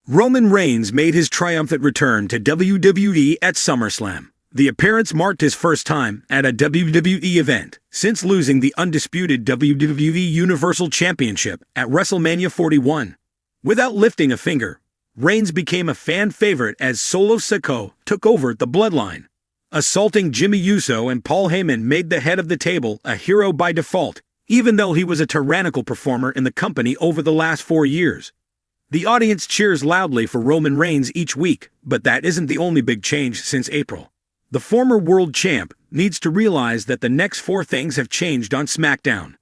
Roman Reigns made his triumphant return to WWE at SummerSlam. The appearance marked his first time at a WWE event since losing the undisputed WWE Universal Championship at WrestleMania 41. Without lifting a finger, Reigns became a fan favorite as Solo Sikoa took over the Bloodline. Assaulting Jimmy Uso and Paul Heyman made the head of the table a hero by default, even though he was a tyrannical performer in the company over the last 4 years. The audience cheers loudly for Roman Reigns each week, but that isn't the only big change since April. The former world champ needs to realize that the next 4 things have changed on SmackDown.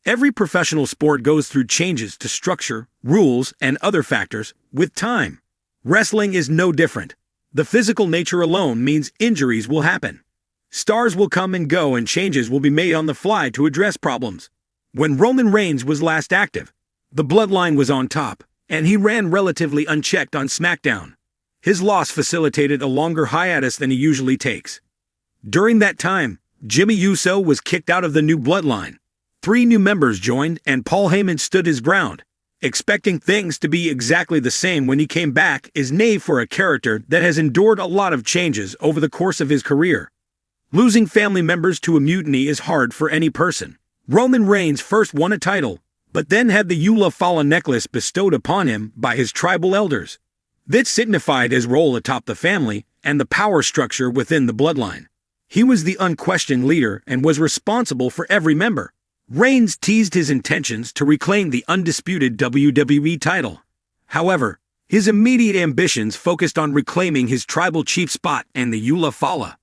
Every professional sport goes through changes to structure, rules, and other factors with time. Wrestling is no different. The physical nature alone means injuries will happen. Stars will come and go and changes will be made on the fly to address problems. When Roman Reigns was last active, the Bloodline was on top, and he ran relatively unchecked on SmackDown. His loss facilitated a longer hiatus than he usually takes. During that time, Jimmy Uso was kicked out of the new Bloodline. 3 new members joined and Paul Heyman stood his ground. Expecting things to be exactly the same when he came back is naive for a character that has endured a lot of changes over the course of his career. Losing family members to a mutiny is hard for any person. Roman Reigns first won a title, but then had the Eula Fala necklace bestowed upon him by his tribal elders. This signified his role atop the family and the power structure within the Bloodline. He was the unquestioned leader and was responsible for every member. Reigns teased his intentions to reclaim the undisputed WWE title. However, his immediate ambitions focused on reclaiming his tribal chief spot and the Eula Fala.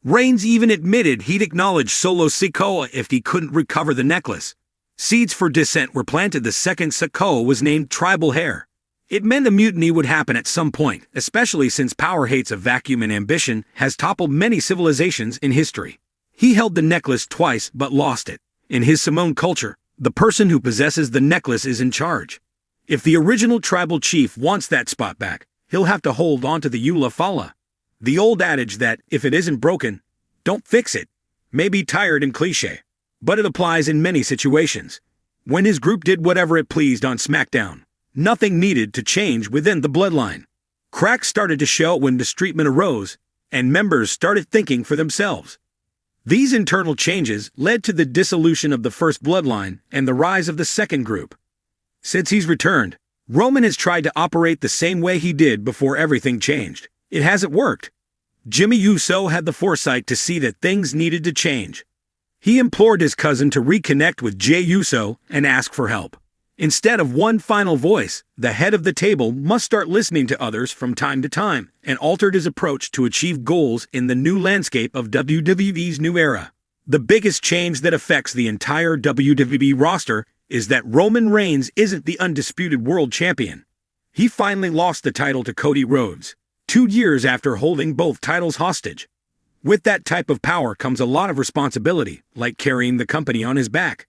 Reigns even admitted he'd acknowledge Solo Sikoa if he couldn't recover the necklace. Seeds for dissent were planted the second Sikoa was named Tribal Heir. It meant a mutiny would happen at some point, especially since power hates a vacuum and ambition has toppled many civilizations in history. He held the necklace twice but lost it. In his Samoan culture, the person who possesses the necklace is in charge. If the original tribal chief wants that spot back, he'll have to hold on to the Eula Fala. The old adage that, if it isn't broken, don't fix it, may be tired and cliché, but it applies in many situations. When his group did whatever it pleased on SmackDown, nothing needed to change within the Bloodline. Cracks started to show when mistreatment arose, and members started thinking for themselves. These internal changes led to the dissolution of the first Bloodline and the rise of the second group. Since he's returned, Roman has tried to operate the same way he did before everything changed. It hasn't worked. Jimmy Uso had the foresight to see that things needed to change. He implored his cousin to reconnect with Jey Uso and ask for help. Instead of one final voice, the head of the table must start listening to others from time to time, and altered his approach to achieve goals in the new landscape of WWE's new era. The biggest change that affects the entire WWE roster is that Roman Reigns isn't the undisputed world champion. He finally lost the title to Cody Rhodes, 2 years after holding both titles hostage. With that type of power comes a lot of responsibility, like carrying the company on his back.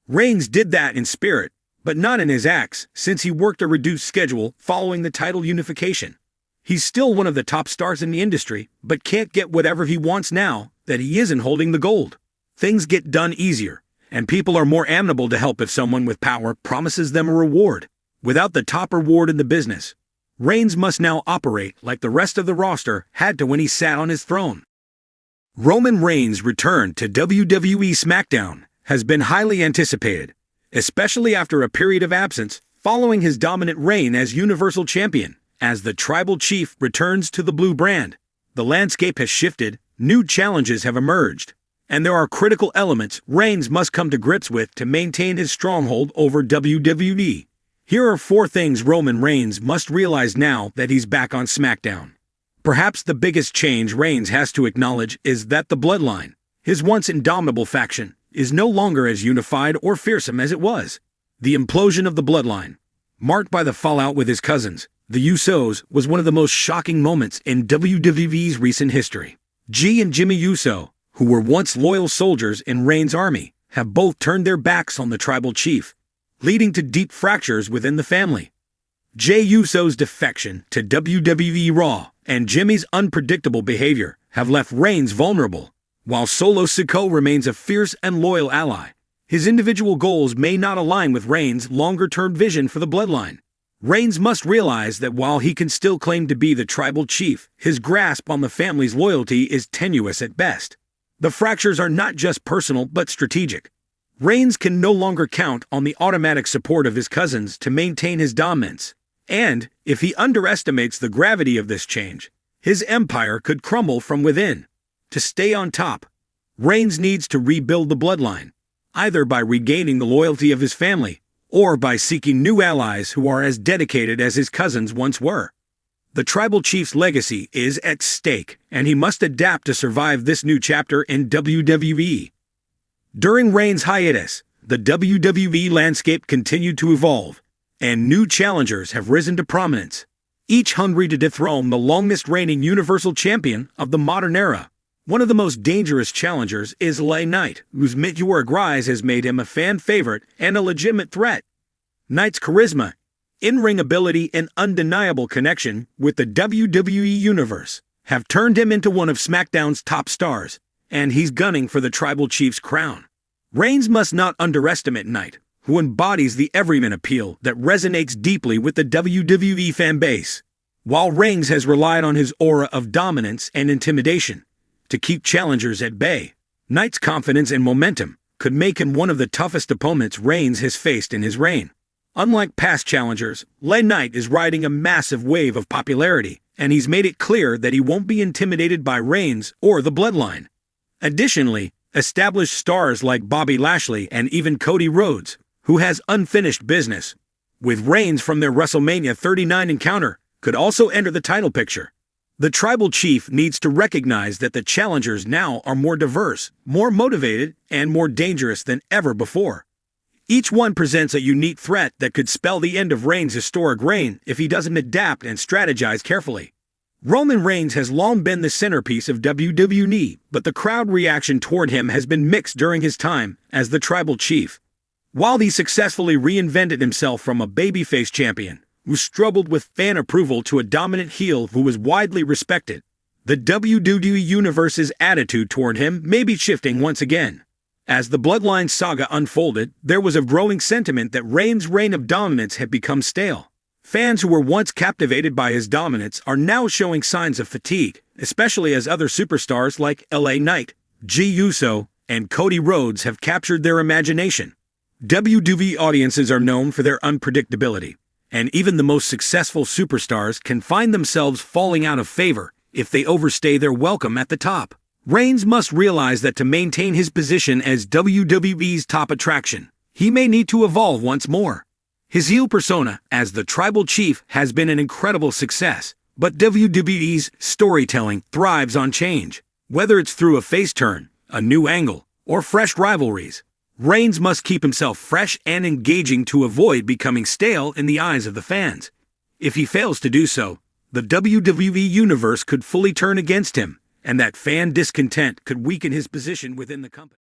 Reigns did that in spirit, but not in his acts, since he worked a reduced schedule following the title unification. He's still one of the top stars in the industry, but can't get whatever he wants now that he isn't holding the gold. Things get done easier, and people are more amenable to help if someone with power promises them a reward. Without the top reward in the business, Reigns must now operate like the rest of the roster had to when he sat on his throne. Roman Reigns' return to WWE SmackDown has been highly anticipated, especially after a period of absence following his dominant reign as Universal Champion. As the tribal chief returns to the blue brand, the landscape has shifted, new challenges have emerged, and there are critical elements Reigns must come to grips with to maintain his stronghold over WWE. Here are 4 things Roman Reigns must realize now that he's back on SmackDown. Perhaps the biggest change Reigns has to acknowledge is that the Bloodline, his once indomitable faction, is no longer as unified or fearsome as it was. The implosion of the Bloodline, marked by the fallout with his cousins, the Usos, was one of the most shocking moments in WWE's recent history. Jey and Jimmy Uso, who were once loyal soldiers in Reigns' army, have both turned their backs on the tribal chief, leading to deep fractures within the family. Jey Uso's defection to WWE Raw and Jimmy's unpredictable behavior have left Reigns vulnerable, while Solo Sikoa remains a fierce and loyal ally. His individual goals may not align with Reigns' longer-term vision for the Bloodline. Reigns must realize that while he can still claim to be the tribal chief, his grasp on the family's loyalty is tenuous at best. The fractures are not just personal but strategic. Reigns can no longer count on the automatic support of his cousins to maintain his dominance, and, if he underestimates the gravity of this change, his empire could crumble from within. To stay on top, Reigns needs to rebuild the bloodline, either by regaining the loyalty of his family or by seeking new allies who are as dedicated as his cousins once were. The tribal chief's legacy is at stake, and he must adapt to survive this new chapter in WWE. During Reigns' hiatus, the WWE landscape continued to evolve, and new challengers have risen to prominence, each hungry to dethrone the longest-reigning Universal Champion of the modern era. One of the most dangerous challengers is LA Knight, whose meteoric rise has made him a fan favorite and a legitimate threat. Knight's charisma, in-ring ability, and undeniable connection with the WWE Universe have turned him into one of SmackDown's top stars, and he's gunning for the tribal chief's crown. Reigns must not underestimate Knight, who embodies the everyman appeal that resonates deeply with the WWE fan base. While Reigns has relied on his aura of dominance and intimidation to keep challengers at bay, Knight's confidence and momentum could make him one of the toughest opponents Reigns has faced in his reign. Unlike past challengers, LA Knight is riding a massive wave of popularity, and he's made it clear that he won't be intimidated by Reigns or the bloodline. Additionally, established stars like Bobby Lashley and even Cody Rhodes, who has unfinished business with Reigns from their WrestleMania 39 encounter, could also enter the title picture. The tribal chief needs to recognize that the challengers now are more diverse, more motivated, and more dangerous than ever before. Each one presents a unique threat that could spell the end of Reigns' historic reign if he doesn't adapt and strategize carefully. Roman Reigns has long been the centerpiece of WWE, but the crowd reaction toward him has been mixed during his time as the tribal chief. While he successfully reinvented himself from a babyface champion who struggled with fan approval to a dominant heel who was widely respected, the WWE Universe's attitude toward him may be shifting once again. As the Bloodline saga unfolded, there was a growing sentiment that Reigns' reign of dominance had become stale. Fans who were once captivated by his dominance are now showing signs of fatigue, especially as other superstars like LA Knight, Jey Uso, and Cody Rhodes have captured their imagination. WWE audiences are known for their unpredictability, and even the most successful superstars can find themselves falling out of favor if they overstay their welcome at the top. Reigns must realize that to maintain his position as WWE's top attraction, he may need to evolve once more. His heel persona as the tribal chief has been an incredible success, but WWE's storytelling thrives on change. Whether it's through a face turn, a new angle, or fresh rivalries, Reigns must keep himself fresh and engaging to avoid becoming stale in the eyes of the fans. If he fails to do so, the WWE Universe could fully turn against him, and that fan discontent could weaken his position within the company.